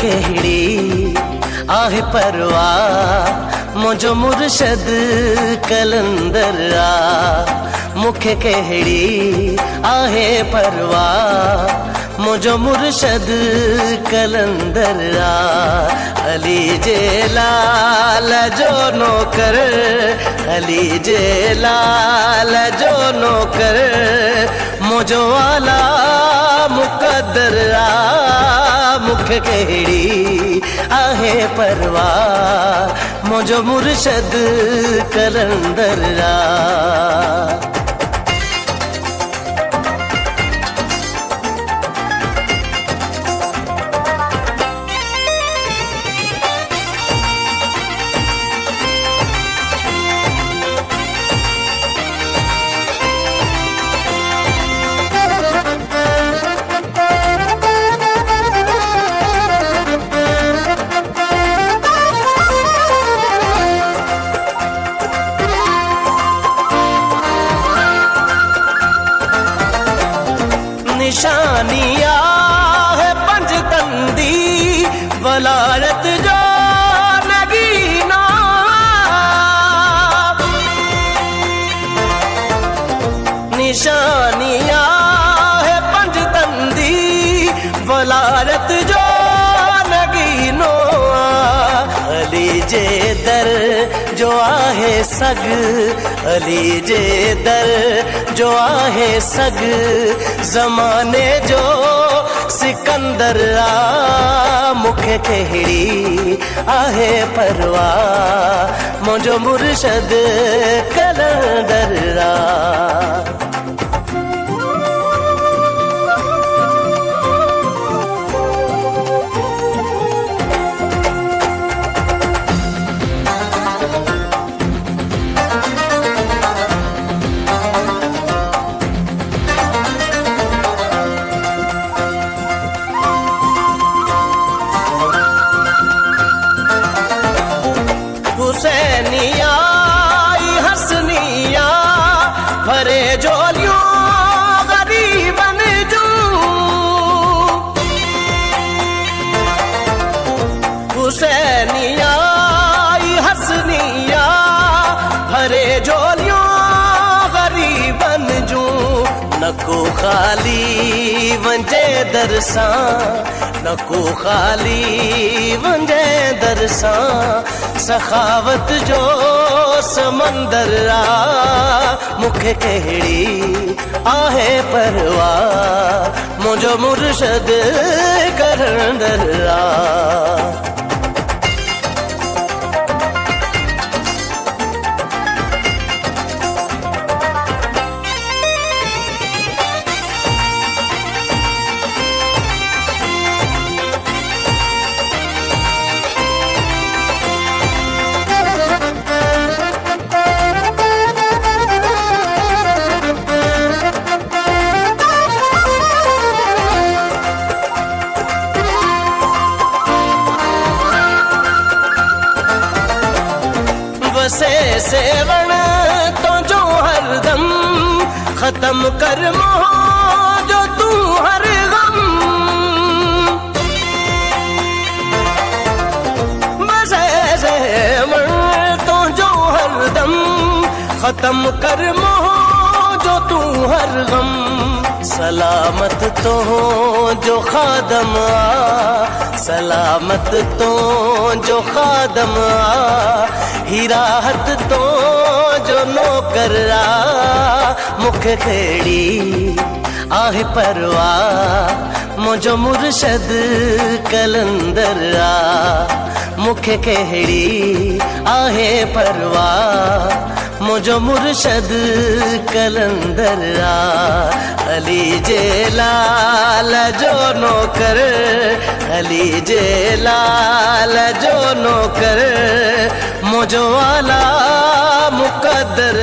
केहड़ी आहे परवाह मुझो मुर्शद कलंदर मुखे केहड़ी आहे परवाह मुझो मुर्शद कलंदर अली जे लाल जो नौकर अली जे लाल जो नौकर मुझो वाला मुकद्दर मुखे केहड़ी आहे परवाह मुझो मुर्शद कलंदर निशानिया है पंजतंदी वलायत जो नगीना निशानिया है पंजतंदी वलायत जो नगीनो अली जे दर जो आहे सग अली जे दर जो आहे सग ज़माने जो सिकंदर मुखे केहड़ी आहे परवाह मुझो मुर्शद कलंदर हुसैनिया हसनिया भरे जोलियों गरीबन जो हुसैनिया हसनिया भरे जोलियों गरीबन जो नको खाली वंजे दरसा नको खाली वंजे दरसा सखावत जो समंदर मुखे केहड़ी आहे परवाह मुझो मुर्शद कलंदर से सेवण तो जो हरदम खत्म कर मोह जो तू हर गम बसे सेवण तो जो हरदम खत्म कर मोह जो तू हर गम सलामत तो जो खादम सलामत तो जो खादम हिराहत तो जो नौकर मुखे केहड़ी आहे परवाह मुझो मुर्शद कलंदर मुखे केहड़ी आहे परवाह मुझो मुर्शद कलंदर अली जे लाल जो नौकर अली जे लाल जो नौकर मुझो वाला मुकद्दर